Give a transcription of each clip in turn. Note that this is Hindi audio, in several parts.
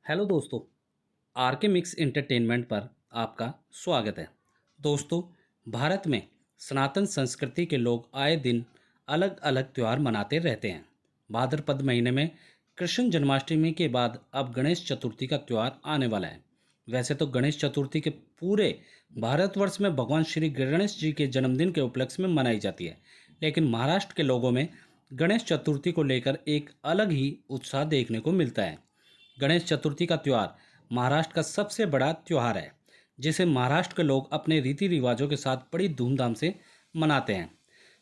हेलो दोस्तों। आर के मिक्स एंटरटेनमेंट पर आपका स्वागत है। दोस्तों, भारत में सनातन संस्कृति के लोग आए दिन अलग अलग त्यौहार मनाते रहते हैं। भाद्रपद महीने में कृष्ण जन्माष्टमी के बाद अब गणेश चतुर्थी का त्यौहार आने वाला है। वैसे तो गणेश चतुर्थी के पूरे भारतवर्ष में भगवान श्री गणेश जी के जन्मदिन के उपलक्ष्य में मनाई जाती है, लेकिन महाराष्ट्र के लोगों में गणेश चतुर्थी को लेकर एक अलग ही उत्साह देखने को मिलता है। गणेश चतुर्थी का त्यौहार महाराष्ट्र का सबसे बड़ा त्यौहार है, जिसे महाराष्ट्र के लोग अपने रीति रिवाजों के साथ बड़ी धूमधाम से मनाते हैं।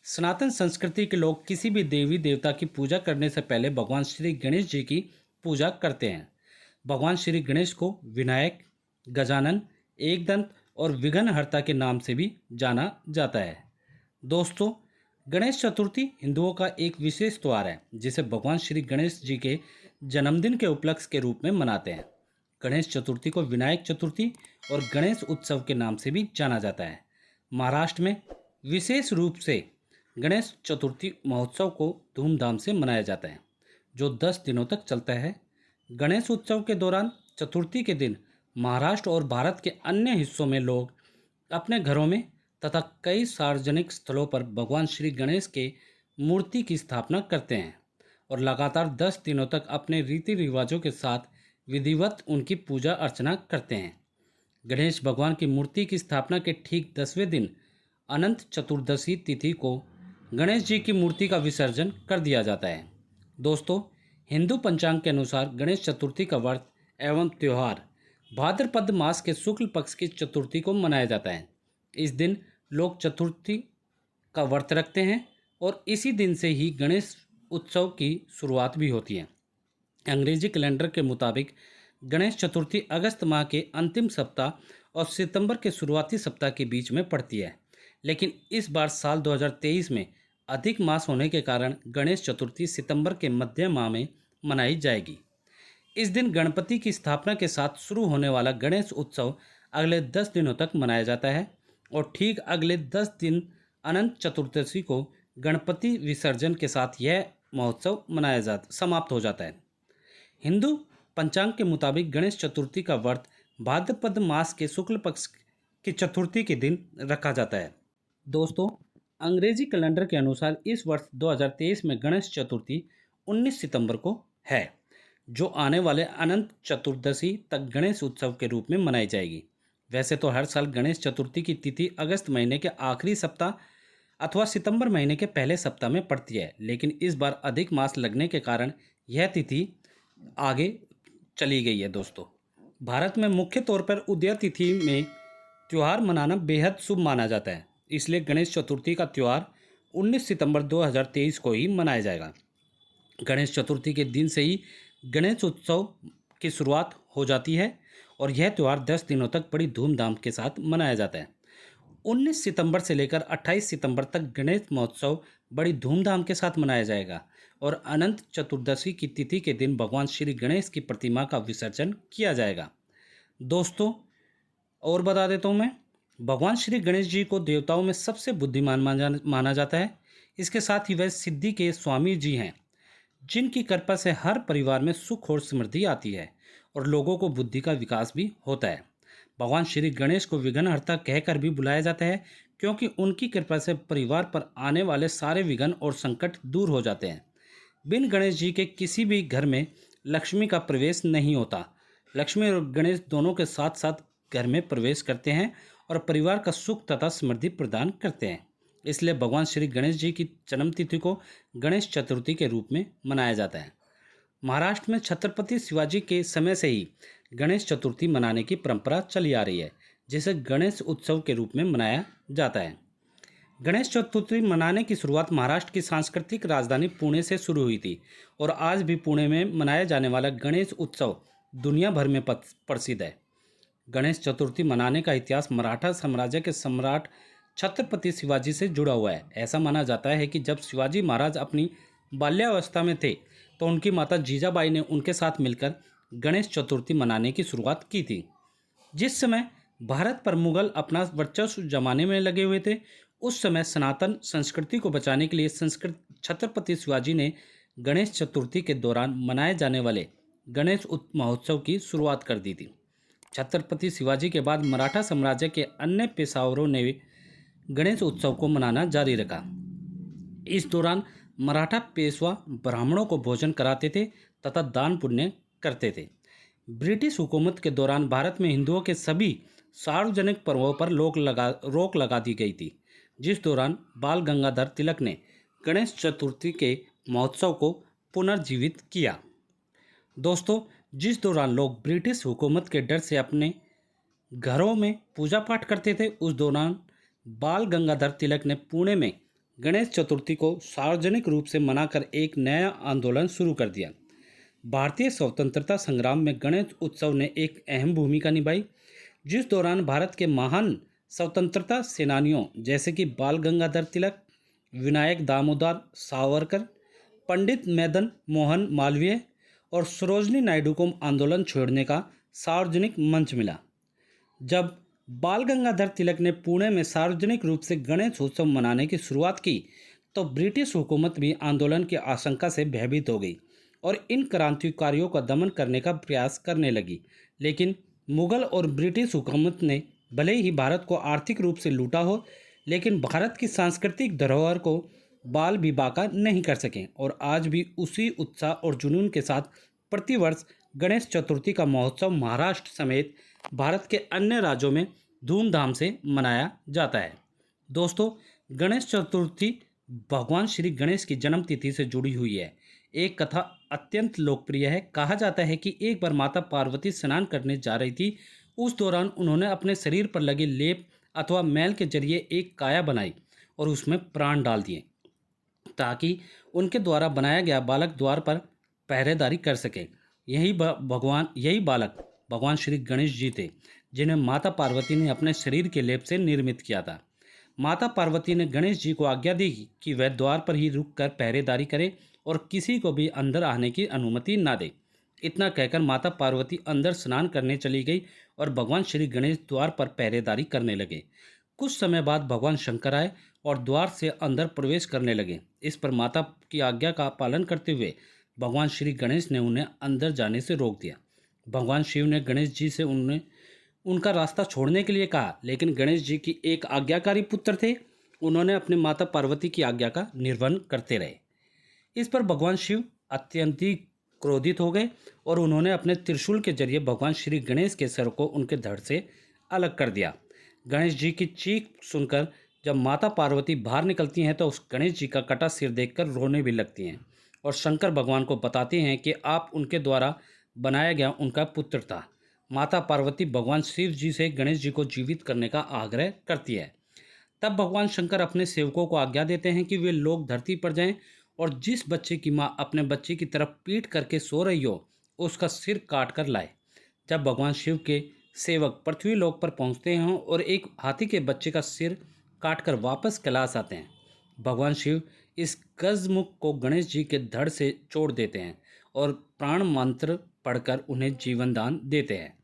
सनातन संस्कृति के लोग किसी भी देवी देवता की पूजा करने से पहले भगवान श्री गणेश जी की पूजा करते हैं। भगवान श्री गणेश को विनायक, गजानन, एकदंत और विघ्नहर्ता के नाम से भी जाना जाता है। दोस्तों, गणेश चतुर्थी हिंदुओं का एक विशेष त्यौहार है, जिसे भगवान श्री गणेश जी के जन्मदिन के उपलक्ष्य के रूप में मनाते हैं। गणेश चतुर्थी को विनायक चतुर्थी और गणेश उत्सव के नाम से भी जाना जाता है। महाराष्ट्र में विशेष रूप से गणेश चतुर्थी महोत्सव को धूमधाम से मनाया जाता है, जो 10 दिनों तक चलता है। गणेश उत्सव के दौरान चतुर्थी के दिन महाराष्ट्र और भारत के अन्य हिस्सों में लोग अपने घरों में तथा कई सार्वजनिक स्थलों पर भगवान श्री गणेश के मूर्ति की स्थापना करते हैं और लगातार 10 दिनों तक अपने रीति रिवाजों के साथ विधिवत उनकी पूजा अर्चना करते हैं। गणेश भगवान की मूर्ति की स्थापना के ठीक 10वें दिन अनंत चतुर्दशी तिथि को गणेश जी की मूर्ति का विसर्जन कर दिया जाता है। दोस्तों, हिंदू पंचांग के अनुसार गणेश चतुर्थी का व्रत एवं त्यौहार भाद्रपद मास के शुक्ल पक्ष की चतुर्थी को मनाया जाता है। इस दिन लोग चतुर्थी का व्रत रखते हैं और इसी दिन से ही गणेश उत्सव की शुरुआत भी होती है। अंग्रेजी कैलेंडर के मुताबिक गणेश चतुर्थी अगस्त माह के अंतिम सप्ताह और सितंबर के शुरुआती सप्ताह के बीच में पड़ती है, लेकिन इस बार साल 2023 में अधिक मास होने के कारण गणेश चतुर्थी सितंबर के मध्य माह में मनाई जाएगी। इस दिन गणपति की स्थापना के साथ शुरू होने वाला गणेश उत्सव अगले 10 दिनों तक मनाया जाता है और ठीक अगले 10 दिन अनंत चतुर्दशी को गणपति विसर्जन के साथ यह महोत्सव समाप्त हो जाता है। हिंदू पंचांग के मुताबिक गणेश चतुर्थी का व्रत भाद्रपद मास के शुक्ल पक्ष की चतुर्थी के दिन रखा जाता है। दोस्तों, अंग्रेजी कैलेंडर के अनुसार इस वर्ष 2023 में गणेश चतुर्थी 19 सितंबर को है, जो आने वाले अनंत चतुर्दशी तक गणेश उत्सव के रूप में मनाई जाएगी। वैसे तो हर साल गणेश चतुर्थी की तिथि अगस्त महीने के आखिरी सप्ताह अथवा सितंबर महीने के पहले सप्ताह में पड़ती है, लेकिन इस बार अधिक मास लगने के कारण यह तिथि आगे चली गई है। दोस्तों, भारत में मुख्य तौर पर उदया तिथि में त्यौहार मनाना बेहद शुभ माना जाता है, इसलिए गणेश चतुर्थी का त्यौहार 19 सितंबर 2023 को ही मनाया जाएगा। गणेश चतुर्थी के दिन से ही गणेश उत्सव की शुरुआत हो जाती है और यह त्यौहार 10 दिनों तक बड़ी धूमधाम के साथ मनाया जाता है। 19 सितंबर से लेकर 28 सितंबर तक गणेश महोत्सव बड़ी धूमधाम के साथ मनाया जाएगा और अनंत चतुर्दशी की तिथि के दिन भगवान श्री गणेश की प्रतिमा का विसर्जन किया जाएगा। दोस्तों, और बता देता हूँ मैं, भगवान श्री गणेश जी को देवताओं में सबसे बुद्धिमान माना जाता है। इसके साथ ही वह सिद्धि के स्वामी जी हैं, जिनकी कृपा से हर परिवार में सुख और समृद्धि आती है और लोगों को बुद्धि का विकास भी होता है। भगवान श्री गणेश को विघ्नहर्ता कहकर भी बुलाया जाता है, क्योंकि उनकी कृपा से परिवार पर आने वाले सारे विघ्न और संकट दूर हो जाते हैं। बिन गणेश जी के किसी भी घर में लक्ष्मी का प्रवेश नहीं होता। लक्ष्मी और गणेश दोनों के साथ साथ घर में प्रवेश करते हैं और परिवार का सुख तथा समृद्धि प्रदान करते हैं। इसलिए भगवान श्री गणेश जी की जन्म तिथि को गणेश चतुर्थी के रूप में मनाया जाता है। महाराष्ट्र में छत्रपति शिवाजी के समय से ही गणेश चतुर्थी मनाने की परंपरा चली आ रही है, जिसे गणेश उत्सव के रूप में मनाया जाता है। गणेश चतुर्थी मनाने की शुरुआत महाराष्ट्र की सांस्कृतिक राजधानी पुणे से शुरू हुई थी और आज भी पुणे में मनाया जाने वाला गणेश उत्सव दुनिया भर में प्रसिद्ध है। गणेश चतुर्थी मनाने का इतिहास मराठा साम्राज्य के सम्राट छत्रपति शिवाजी से जुड़ा हुआ है। ऐसा माना जाता है कि जब शिवाजी महाराज अपनी बाल्यावस्था में थे तो उनकी माता जीजाबाई ने उनके साथ मिलकर गणेश चतुर्थी मनाने की शुरुआत की थी। जिस समय भारत पर मुगल अपना वर्चस्व जमाने में लगे हुए थे, उस समय सनातन संस्कृति को बचाने के लिए छत्रपति शिवाजी ने गणेश चतुर्थी के दौरान मनाए जाने वाले गणेश महोत्सव की शुरुआत कर दी थी। छत्रपति शिवाजी के बाद मराठा साम्राज्य के अन्य पेशवारों ने भी गणेश उत्सव को मनाना जारी रखा। इस दौरान मराठा पेशवा ब्राह्मणों को भोजन कराते थे तथा दान पुण्य करते थे। ब्रिटिश हुकूमत के दौरान भारत में हिंदुओं के सभी सार्वजनिक पर्वों पर रोक लगा दी गई थी, जिस दौरान बाल गंगाधर तिलक ने गणेश चतुर्थी के महोत्सव को पुनर्जीवित किया। दोस्तों, जिस दौरान लोग ब्रिटिश हुकूमत के डर से अपने घरों में पूजा पाठ करते थे, उस दौरान बाल गंगाधर तिलक ने पुणे में गणेश चतुर्थी को सार्वजनिक रूप से मनाकर एक नया आंदोलन शुरू कर दिया। भारतीय स्वतंत्रता संग्राम में गणेश उत्सव ने एक अहम भूमिका निभाई, जिस दौरान भारत के महान स्वतंत्रता सेनानियों जैसे कि बाल गंगाधर तिलक, विनायक दामोदर सावरकर, पंडित मदन मोहन मालवीय और सरोजनी नायडू को आंदोलन छोड़ने का सार्वजनिक मंच मिला। जब बाल गंगाधर तिलक ने पुणे में सार्वजनिक रूप से गणेश उत्सव मनाने की शुरुआत की, तो ब्रिटिश हुकूमत भी आंदोलन की आशंका से भयभीत हो गई और इन क्रांतिकारियों का दमन करने का प्रयास करने लगी। लेकिन मुगल और ब्रिटिश हुकूमत ने भले ही भारत को आर्थिक रूप से लूटा हो, लेकिन भारत की सांस्कृतिक धरोहर को बाल भी बाका नहीं कर सके और आज भी उसी उत्साह और जुनून के साथ प्रतिवर्ष गणेश चतुर्थी का महोत्सव महाराष्ट्र समेत भारत के अन्य राज्यों में धूमधाम से मनाया जाता है। दोस्तों, गणेश चतुर्थी भगवान श्री गणेश की जन्म तिथि से जुड़ी हुई है। एक कथा अत्यंत लोकप्रिय है। कहा जाता है कि एक बार माता पार्वती स्नान करने जा रही थी। उस दौरान उन्होंने अपने शरीर पर लगे लेप अथवा मैल के जरिए एक काया बनाई और उसमें प्राण डाल दिए, ताकि उनके द्वारा बनाया गया बालक द्वार पर पहरेदारी कर सके। यही बालक भगवान श्री गणेश जी थे, जिन्हें माता पार्वती ने अपने शरीर के लेप से निर्मित किया था। माता पार्वती ने गणेश जी को आज्ञा दी कि वह द्वार पर ही रुककर पहरेदारी करें और किसी को भी अंदर आने की अनुमति ना दे। इतना कहकर माता पार्वती अंदर स्नान करने चली गई और भगवान श्री गणेश द्वार पर पहरेदारी करने लगे। कुछ समय बाद भगवान शंकर आए और द्वार से अंदर प्रवेश करने लगे। इस पर माता की आज्ञा का पालन करते हुए भगवान श्री गणेश ने उन्हें अंदर जाने से रोक दिया। भगवान शिव ने गणेश जी से उनका रास्ता छोड़ने के लिए कहा, लेकिन गणेश जी की एक आज्ञाकारी पुत्र थे। उन्होंने अपने माता पार्वती की आज्ञा का निर्वहन करते रहे। इस पर भगवान शिव अत्यंत क्रोधित हो गए और उन्होंने अपने त्रिशूल के जरिए भगवान श्री गणेश के सर को उनके धड़ से अलग कर दिया। गणेश जी की चीख सुनकर जब माता पार्वती बाहर निकलती हैं, तो उस गणेश जी का कटा सिर देखकर रोने भी लगती हैं और शंकर भगवान को बताते हैं कि आप उनके द्वारा बनाया गया उनका पुत्र था। माता पार्वती भगवान शिव जी से गणेश जी को जीवित करने का आग्रह करती है। तब भगवान शंकर अपने सेवकों को आज्ञा देते हैं कि वे लोग धरती पर जाएं और जिस बच्चे की माँ अपने बच्चे की तरफ पीठ करके सो रही हो, उसका सिर काट कर लाए। जब भगवान शिव के सेवक पृथ्वी लोक पर पहुँचते हैं और एक हाथी के बच्चे का सिर काट कर वापस कैलाश आते हैं, भगवान शिव इस गजमुख को गणेश जी के धड़ से जोड़ देते हैं और प्राण मंत्र पढ़कर उन्हें जीवन दान देते हैं।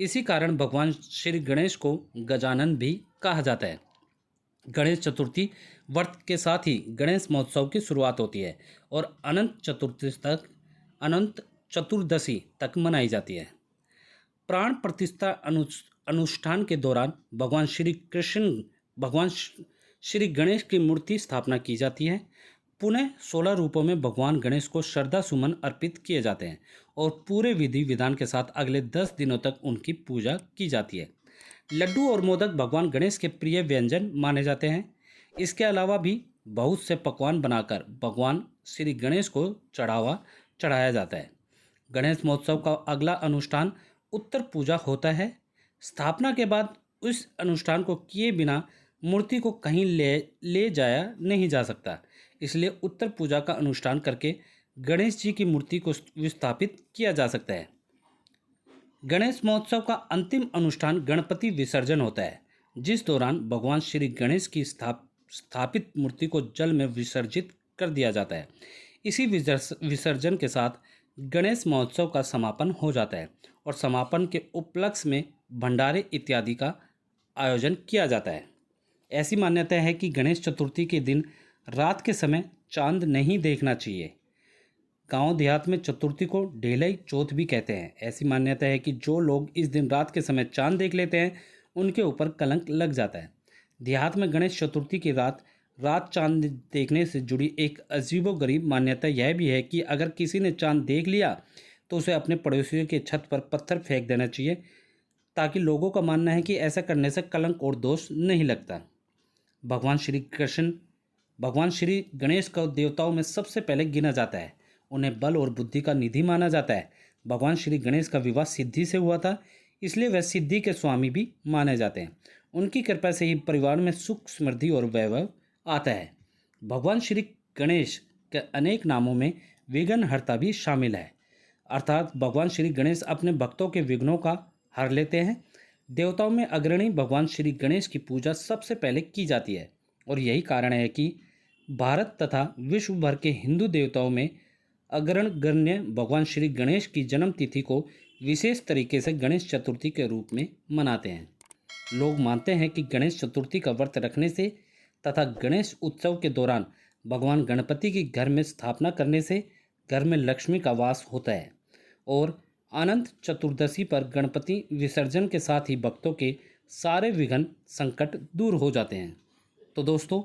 इसी कारण भगवान श्री गणेश को गजानन भी कहा जाता है। गणेश चतुर्थी व्रत के साथ ही गणेश महोत्सव की शुरुआत होती है और अनंत चतुर्दशी तक मनाई जाती है। प्राण प्रतिष्ठा अनुष्ठान के दौरान भगवान श्री गणेश की मूर्ति स्थापना की जाती है। पुनः 16 रूपों में भगवान गणेश को श्रद्धा सुमन अर्पित किए जाते हैं और पूरे विधि विधान के साथ अगले 10 दिनों तक उनकी पूजा की जाती है। लड्डू और मोदक भगवान गणेश के प्रिय व्यंजन माने जाते हैं। इसके अलावा भी बहुत से पकवान बनाकर भगवान श्री गणेश को चढ़ाया जाता है। गणेश महोत्सव का अगला अनुष्ठान उत्तर पूजा होता है। स्थापना के बाद उस अनुष्ठान को किए बिना मूर्ति को कहीं ले जाया नहीं जा सकता, इसलिए उत्तर पूजा का अनुष्ठान करके गणेश जी की मूर्ति को विस्थापित किया जा सकता है। गणेश महोत्सव का अंतिम अनुष्ठान गणपति विसर्जन होता है, जिस दौरान भगवान श्री गणेश की स्थापित मूर्ति को जल में विसर्जित कर दिया जाता है। इसी विसर्जन के साथ गणेश महोत्सव का समापन हो जाता है और समापन के उपलक्ष्य में भंडारे इत्यादि का आयोजन किया जाता है। ऐसी मान्यता है कि गणेश चतुर्थी के दिन रात के समय चांद नहीं देखना चाहिए। गांव देहात में चतुर्थी को ढेलाई चौथ भी कहते हैं। ऐसी मान्यता है कि जो लोग इस दिन रात के समय चांद देख लेते हैं उनके ऊपर कलंक लग जाता है। देहात में गणेश चतुर्थी की रात रात चांद देखने से जुड़ी एक अजीबोगरीब मान्यता यह भी है कि अगर किसी ने चांद देख लिया तो उसे अपने पड़ोसियों के छत पर पत्थर फेंक देना चाहिए, ताकि लोगों का मानना है कि ऐसा करने से कलंक और दोष नहीं लगता। भगवान श्री कृष्ण भगवान श्री गणेश को देवताओं में सबसे पहले गिना जाता है। उन्हें बल और बुद्धि का निधि माना जाता है। भगवान श्री गणेश का विवाह सिद्धि से हुआ था, इसलिए वह सिद्धि के स्वामी भी माने जाते हैं। उनकी कृपा से ही परिवार में सुख समृद्धि और वैभव आता है। भगवान श्री गणेश के अनेक नामों में विघ्नहर्ता भी शामिल है, अर्थात भगवान श्री गणेश अपने भक्तों के विघ्नों का हर लेते हैं। देवताओं में अग्रणी भगवान श्री गणेश की पूजा सबसे पहले की जाती है और यही कारण है कि भारत तथा विश्व भर के हिंदू देवताओं में अग्रगण्य भगवान श्री गणेश की जन्म तिथि को विशेष तरीके से गणेश चतुर्थी के रूप में मनाते हैं। लोग मानते हैं कि गणेश चतुर्थी का व्रत रखने से तथा गणेश उत्सव के दौरान भगवान गणपति की घर में स्थापना करने से घर में लक्ष्मी का वास होता है और अनंत चतुर्दशी पर गणपति विसर्जन के साथ ही भक्तों के सारे विघ्न संकट दूर हो जाते हैं। तो दोस्तों,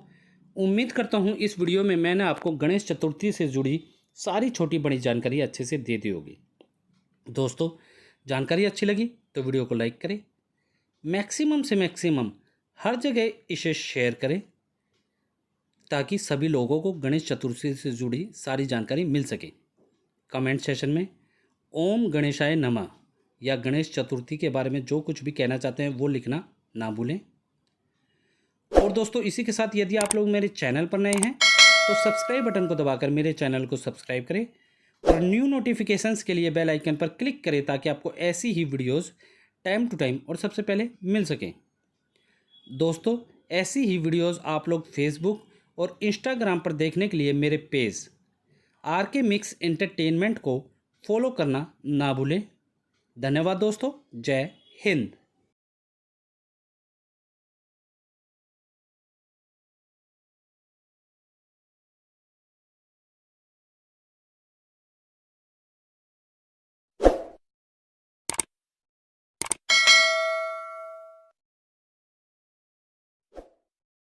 उम्मीद करता हूँ इस वीडियो में मैंने आपको गणेश चतुर्थी से जुड़ी सारी छोटी बड़ी जानकारी अच्छे से दे दी होगी। दोस्तों, जानकारी अच्छी लगी तो वीडियो को लाइक करें, मैक्सिमम से मैक्सिमम हर जगह इसे शेयर करें ताकि सभी लोगों को गणेश चतुर्थी से जुड़ी सारी जानकारी मिल सके। कमेंट सेशन में ओम गणेशाय नमः या गणेश चतुर्थी के बारे में जो कुछ भी कहना चाहते हैं वो लिखना ना भूलें। और दोस्तों, इसी के साथ यदि आप लोग मेरे चैनल पर नए हैं तो सब्सक्राइब बटन को दबाकर मेरे चैनल को सब्सक्राइब करें और न्यू नोटिफिकेशंस के लिए बेल आइकन पर क्लिक करें ताकि आपको ऐसी ही वीडियोस टाइम टू टाइम और सबसे पहले मिल सकें। दोस्तों, ऐसी ही वीडियोस आप लोग फेसबुक और इंस्टाग्राम पर देखने के लिए मेरे पेज RK मिक्स एंटरटेनमेंट को फॉलो करना ना भूलें। धन्यवाद दोस्तों। जय हिंद।